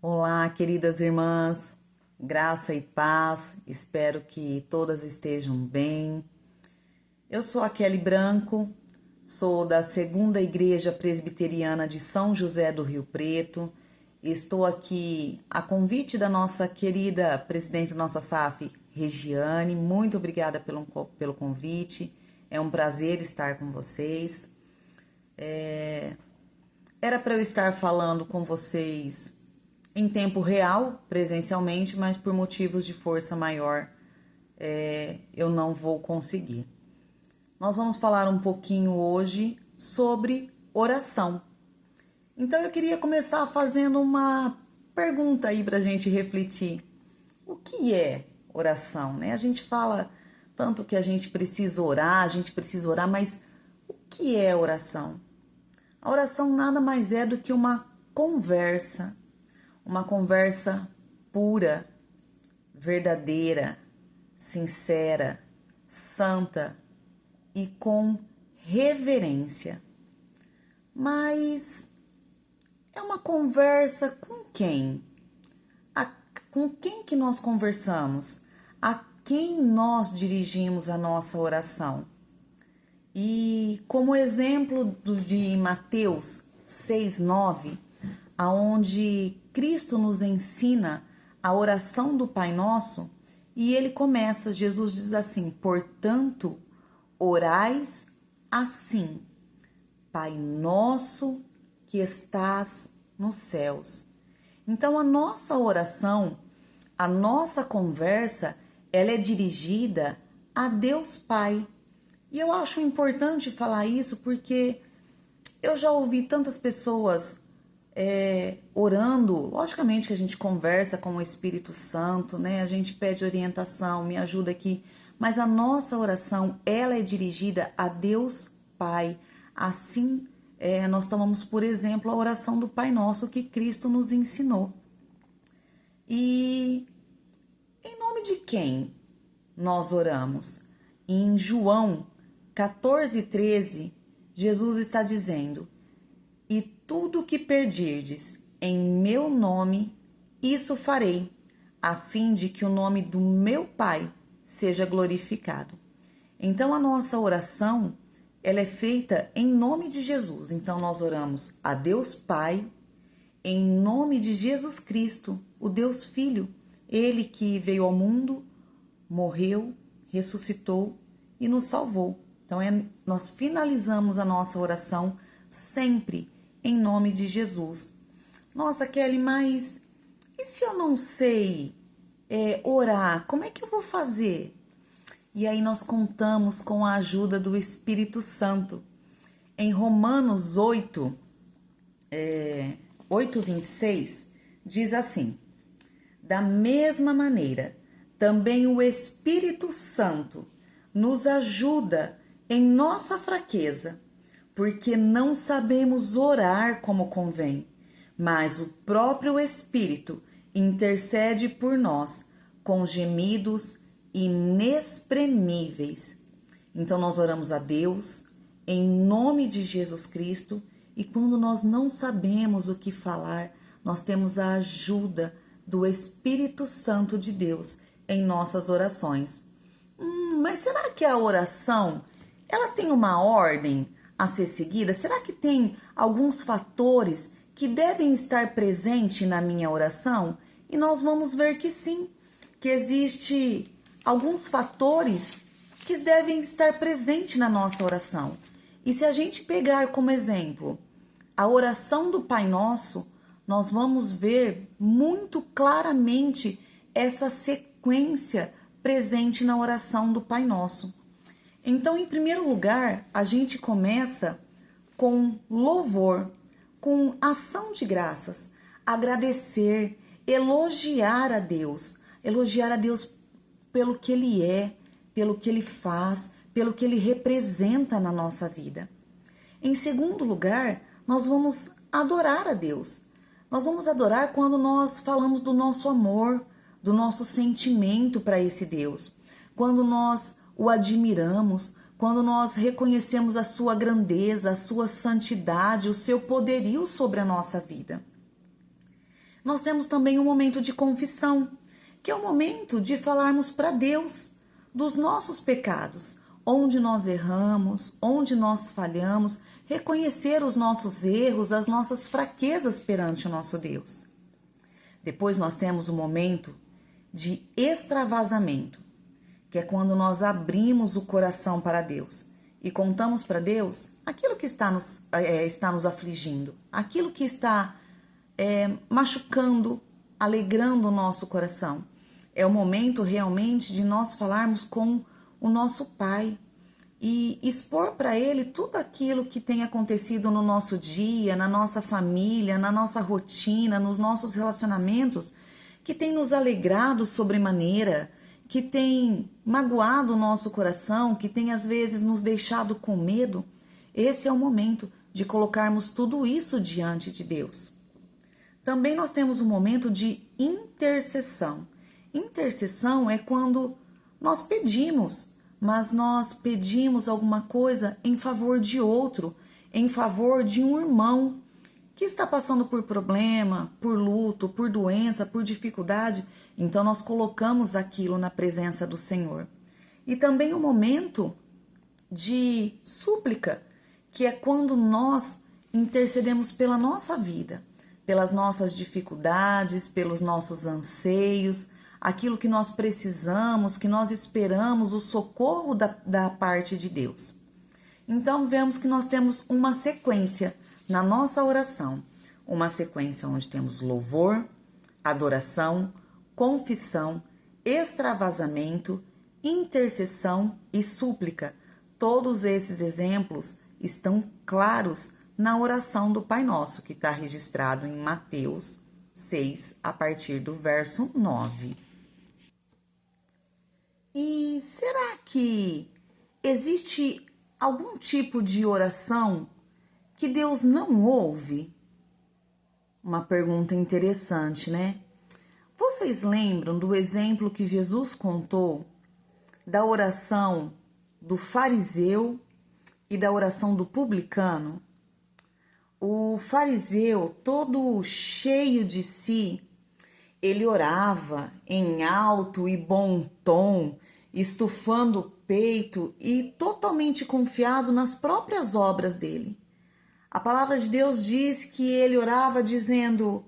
Olá, queridas irmãs, graça e paz, espero que todas estejam bem. Eu sou a Kelly Branco, sou da Segunda Igreja Presbiteriana de São José do Rio Preto. Estou aqui a convite da nossa querida presidente da nossa SAF, Regiane. Muito obrigada pelo convite, é um prazer estar com vocês. Era para eu estar falando com vocês em tempo real, presencialmente, mas por motivos de força maior, eu não vou conseguir. Nós vamos falar um pouquinho hoje sobre oração. Então eu queria começar fazendo uma pergunta aí para a gente refletir. O que é oração, né? A gente fala tanto que a gente precisa orar, mas o que é oração? A oração nada mais é do que uma conversa pura, verdadeira, sincera, santa e com reverência. Mas é uma conversa com quem? Com quem que nós conversamos? A quem nós dirigimos a nossa oração? E como exemplo de Mateus 6:9, aonde Cristo nos ensina a oração do Pai Nosso, e ele começa, Jesus diz assim: portanto, orais assim, Pai Nosso que estás nos céus. Então a nossa oração, a nossa conversa, ela é dirigida a Deus Pai. E eu acho importante falar isso porque eu já ouvi tantas pessoas orando. Logicamente que a gente conversa com o Espírito Santo, né? A gente pede orientação, me ajuda aqui. Mas a nossa oração, ela é dirigida a Deus Pai. Assim, nós tomamos, por exemplo, a oração do Pai Nosso que Cristo nos ensinou. E em nome de quem nós oramos? Em João 14:13, Jesus está dizendo: e tudo que pedirdes em meu nome, isso farei, a fim de que o nome do meu Pai seja glorificado. Então a nossa oração, ela é feita em nome de Jesus. Então nós oramos a Deus Pai, em nome de Jesus Cristo, o Deus Filho, ele que veio ao mundo, morreu, ressuscitou e nos salvou. Então nós finalizamos a nossa oração sempre em nome de Jesus. Nossa, Kelly, mas e se eu não sei orar? Como é que eu vou fazer? E aí nós contamos com a ajuda do Espírito Santo. Em Romanos 8:26, diz assim: da mesma maneira, também o Espírito Santo nos ajuda em nossa fraqueza, porque não sabemos orar como convém, mas o próprio Espírito intercede por nós com gemidos inexprimíveis. Então nós oramos a Deus em nome de Jesus Cristo, e quando nós não sabemos o que falar, nós temos a ajuda do Espírito Santo de Deus em nossas orações. Mas será que a oração, ela tem uma ordem a ser seguida? Será que tem alguns fatores que devem estar presentes na minha oração? E nós vamos ver que sim, que existe alguns fatores que devem estar presentes na nossa oração. E se a gente pegar como exemplo a oração do Pai Nosso, nós vamos ver muito claramente essa sequência presente na oração do Pai Nosso. Então, em primeiro lugar, a gente começa com louvor, com ação de graças, agradecer, elogiar a Deus pelo que Ele é, pelo que Ele faz, pelo que Ele representa na nossa vida. Em segundo lugar, nós vamos adorar a Deus. Nós vamos adorar quando nós falamos do nosso amor, do nosso sentimento para esse Deus, quando nós o admiramos, quando nós reconhecemos a sua grandeza, a sua santidade, o seu poderio sobre a nossa vida. Nós temos também um momento de confissão, que é o momento de falarmos para Deus dos nossos pecados, onde nós erramos, onde nós falhamos, reconhecer os nossos erros, as nossas fraquezas perante o nosso Deus. Depois nós temos o momento de extravasamento, que é quando nós abrimos o coração para Deus e contamos para Deus aquilo que está nos afligindo, aquilo que está machucando, alegrando o nosso coração. É o momento realmente de nós falarmos com o nosso Pai e expor para Ele tudo aquilo que tem acontecido no nosso dia, na nossa família, na nossa rotina, nos nossos relacionamentos, que tem nos alegrado sobremaneira, que tem magoado o nosso coração, que tem às vezes nos deixado com medo. Esse é o momento de colocarmos tudo isso diante de Deus. Também nós temos um momento de intercessão. Intercessão é quando nós pedimos, mas nós pedimos alguma coisa em favor de outro, em favor de um irmão que está passando por problema, por luto, por doença, por dificuldade. Então nós colocamos aquilo na presença do Senhor. E também o momento de súplica, que é quando nós intercedemos pela nossa vida, pelas nossas dificuldades, pelos nossos anseios, aquilo que nós precisamos, que nós esperamos, o socorro da parte de Deus. Então, vemos que nós temos uma sequência na nossa oração, uma sequência onde temos louvor, adoração, confissão, extravasamento, intercessão e súplica. Todos esses exemplos estão claros na oração do Pai Nosso, que está registrado em Mateus 6, a partir do verso 9. E será que existe algum tipo de oração que Deus não ouve? Uma pergunta interessante, né? Vocês lembram do exemplo que Jesus contou da oração do fariseu e da oração do publicano? O fariseu, todo cheio de si, ele orava em alto e bom tom, estufando o peito e totalmente confiado nas próprias obras dele. A palavra de Deus diz que ele orava dizendo: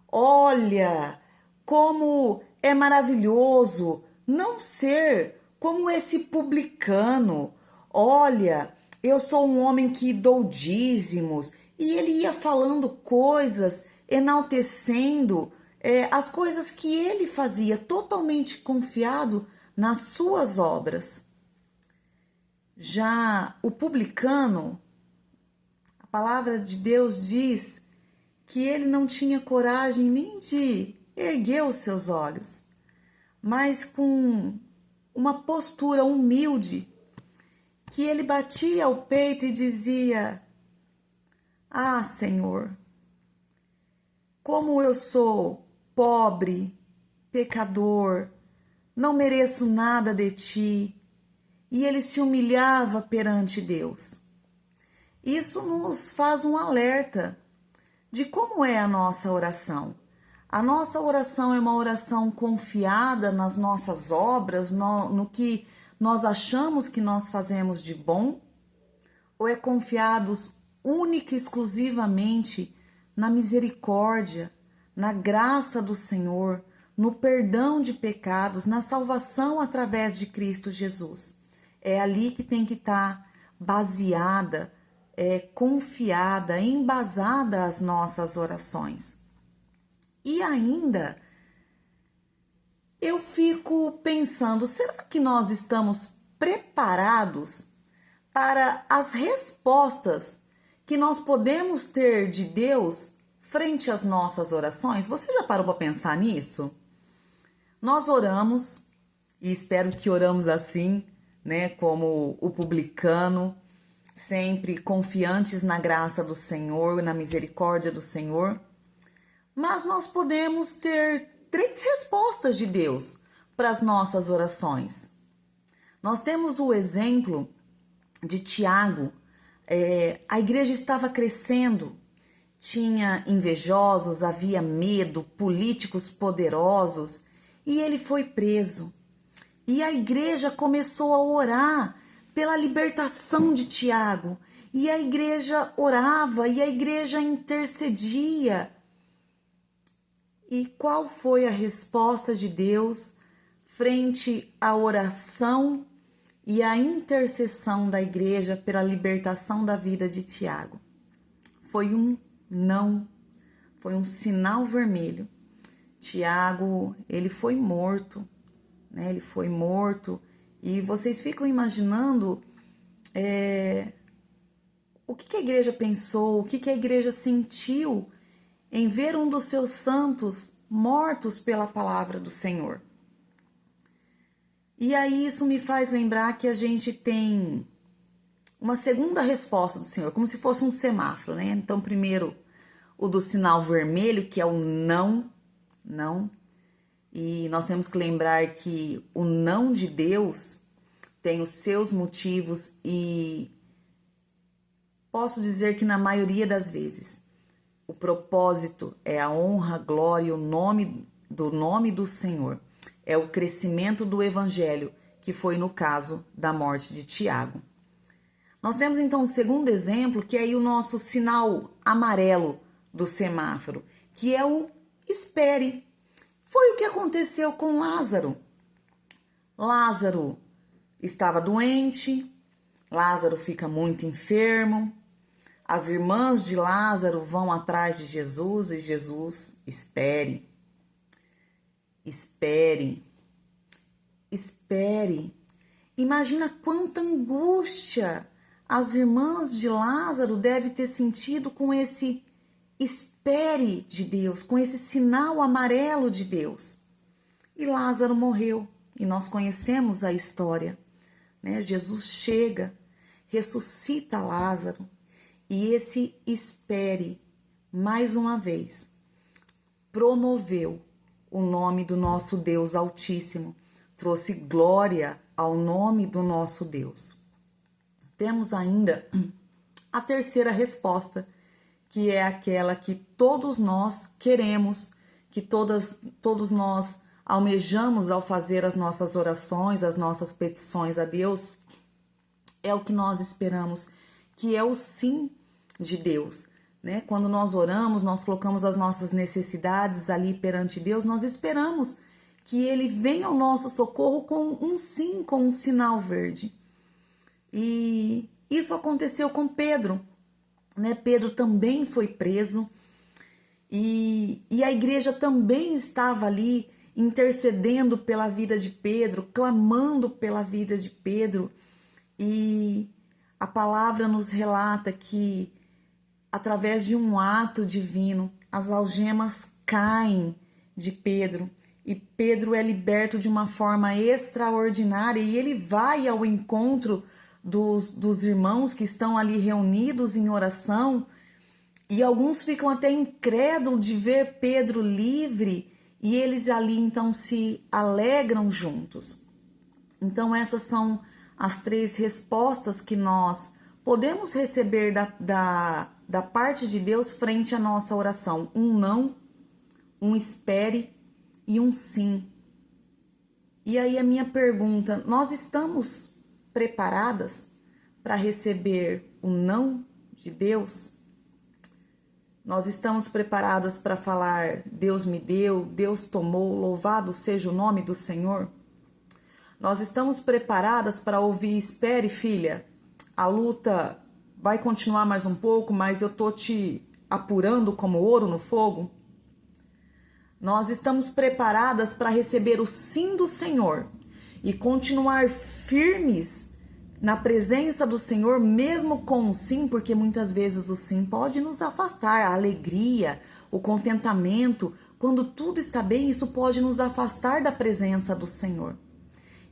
olha, como é maravilhoso não ser como esse publicano. Olha, eu sou um homem que dou dízimos. E ele ia falando coisas, enaltecendo as coisas que ele fazia, totalmente confiado nas suas obras. Já o publicano, a palavra de Deus diz que ele não tinha coragem nem de erguer os seus olhos, mas com uma postura humilde, que ele batia o peito e dizia: ah, Senhor, como eu sou pobre, pecador, não mereço nada de ti. E ele se humilhava perante Deus. Isso nos faz um alerta de como é a nossa oração. A nossa oração é uma oração confiada nas nossas obras, no que nós achamos que nós fazemos de bom? Ou é confiados única e exclusivamente na misericórdia, na graça do Senhor, no perdão de pecados, na salvação através de Cristo Jesus? É ali que tem que estar baseada, confiada, embasada as nossas orações. E ainda, eu fico pensando, será que nós estamos preparados para as respostas que nós podemos ter de Deus frente às nossas orações? Você já parou para pensar nisso? Nós oramos, e espero que oramos assim, né, como o publicano, sempre confiantes na graça do Senhor, na misericórdia do Senhor. Mas nós podemos ter 3 respostas de Deus para as nossas orações. Nós temos o exemplo de Tiago. A igreja estava crescendo tinha invejosos, havia medo, políticos poderosos, e ele foi preso. E a igreja começou a orar pela libertação de Tiago. E a igreja orava e a igreja intercedia. E qual foi a resposta de Deus frente à oração e à intercessão da igreja pela libertação da vida de Tiago? Foi um não, foi um sinal vermelho. Tiago, ele foi morto, né? Ele foi morto. E vocês ficam imaginando o que a igreja pensou, o que a igreja sentiu em ver um dos seus santos mortos pela palavra do Senhor. E aí isso me faz lembrar que a gente tem uma segunda resposta do Senhor, como se fosse um semáforo, né? Então, primeiro, o do sinal vermelho, que é o não, não. E nós temos que lembrar que o não de Deus tem os seus motivos e posso dizer que na maioria das vezes o propósito é a honra, a glória, o nome do Senhor. É o crescimento do evangelho, que foi no caso da morte de Tiago. Nós temos então um segundo exemplo, que é aí o nosso sinal amarelo do semáforo, que é o espere. Foi o que aconteceu com Lázaro. Lázaro estava doente, Lázaro fica muito enfermo. As irmãs de Lázaro vão atrás de Jesus e Jesus, espere, espere, espere. Imagina quanta angústia as irmãs de Lázaro devem ter sentido com esse espere de Deus, com esse sinal amarelo de Deus. E Lázaro morreu, e nós conhecemos a história, né? Jesus chega, ressuscita Lázaro, e esse espere, mais uma vez, promoveu o nome do nosso Deus Altíssimo, trouxe glória ao nome do nosso Deus. Temos ainda a terceira resposta, que é aquela que todos nós queremos, que todos nós almejamos ao fazer as nossas orações, as nossas petições a Deus, é o que nós esperamos, que é o sim de Deus, né? Quando nós oramos, nós colocamos as nossas necessidades ali perante Deus, nós esperamos que Ele venha ao nosso socorro com um sim, com um sinal verde. E isso aconteceu com Pedro, né? Pedro também foi preso e a igreja também estava ali intercedendo pela vida de Pedro, clamando pela vida de Pedro. E a palavra nos relata que, através de um ato divino, as algemas caem de Pedro e Pedro é liberto de uma forma extraordinária e ele vai ao encontro dos irmãos que estão ali reunidos em oração, e alguns ficam até incrédulos de ver Pedro livre, e eles ali então se alegram juntos. Então essas são as três respostas que nós podemos receber da parte de Deus frente à nossa oração: um não, um espere e um sim. E aí a minha pergunta: nós estamos preparadas para receber o não de Deus? Nós estamos preparadas para falar: Deus me deu, Deus tomou, louvado seja o nome do Senhor? Nós estamos preparadas para ouvir: espere, filha, a luta vai continuar mais um pouco, mas eu tô te apurando como ouro no fogo? Nós estamos preparadas para receber o sim do Senhor e continuar firmes na presença do Senhor, mesmo com o sim, porque muitas vezes o sim pode nos afastar. A alegria, o contentamento, quando tudo está bem, isso pode nos afastar da presença do Senhor.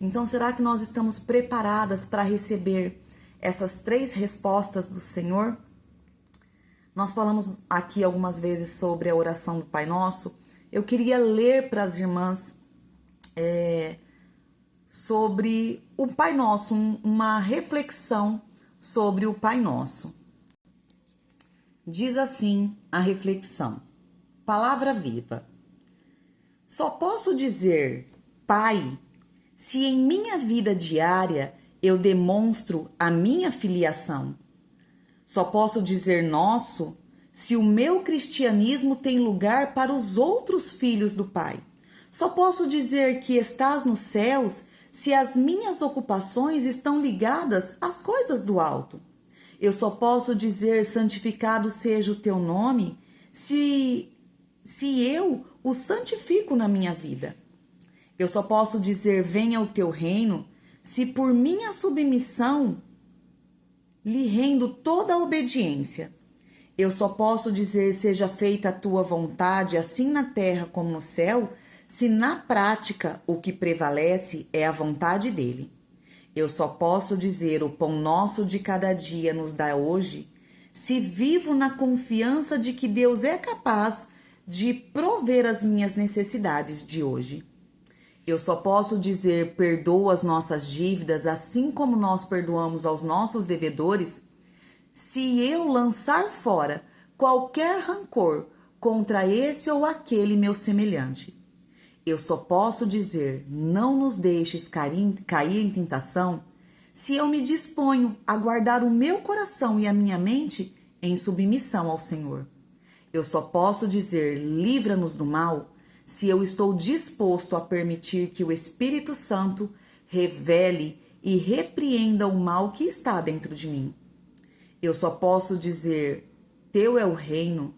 Então, será que nós estamos preparadas para receber essas três respostas do Senhor? Nós falamos aqui algumas vezes sobre a oração do Pai Nosso. Eu queria ler para as irmãs sobre o Pai Nosso, uma reflexão sobre o Pai Nosso. Diz assim a reflexão. Palavra viva. Só posso dizer Pai se em minha vida diária eu demonstro a minha filiação. Só posso dizer nosso se o meu cristianismo tem lugar para os outros filhos do Pai. Só posso dizer que estás nos céus se as minhas ocupações estão ligadas às coisas do alto. Eu só posso dizer santificado seja o teu nome se eu o santifico na minha vida. Eu só posso dizer venha o teu reino se por minha submissão lhe rendo toda a obediência. Eu só posso dizer seja feita a tua vontade, assim na terra como no céu, se na prática o que prevalece é a vontade dele. Eu só posso dizer o pão nosso de cada dia nos dá hoje, se vivo na confiança de que Deus é capaz de prover as minhas necessidades de hoje. Eu só posso dizer perdoa as nossas dívidas, assim como nós perdoamos aos nossos devedores, se eu lançar fora qualquer rancor contra esse ou aquele meu semelhante. Eu só posso dizer não nos deixes cair em tentação, se eu me disponho a guardar o meu coração e a minha mente em submissão ao Senhor. Eu só posso dizer livra-nos do mal, se eu estou disposto a permitir que o Espírito Santo revele e repreenda o mal que está dentro de mim. Eu só posso dizer teu é o reino,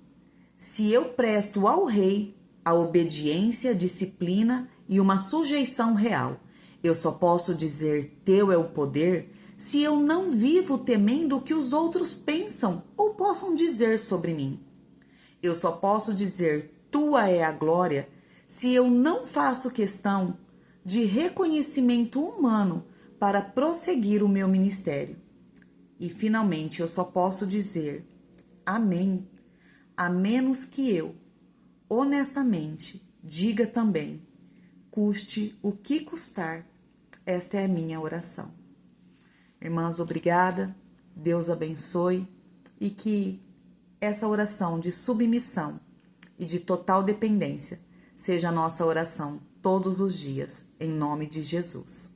se eu presto ao rei a obediência, disciplina e uma sujeição real. Eu só posso dizer teu é o poder se eu não vivo temendo o que os outros pensam ou possam dizer sobre mim. Eu só posso dizer tua é a glória se eu não faço questão de reconhecimento humano para prosseguir o meu ministério. E finalmente eu só posso dizer amém, a menos que eu, honestamente, diga também, custe o que custar. Esta é a minha oração. Irmãs, obrigada, Deus abençoe e que essa oração de submissão e de total dependência seja a nossa oração todos os dias, em nome de Jesus.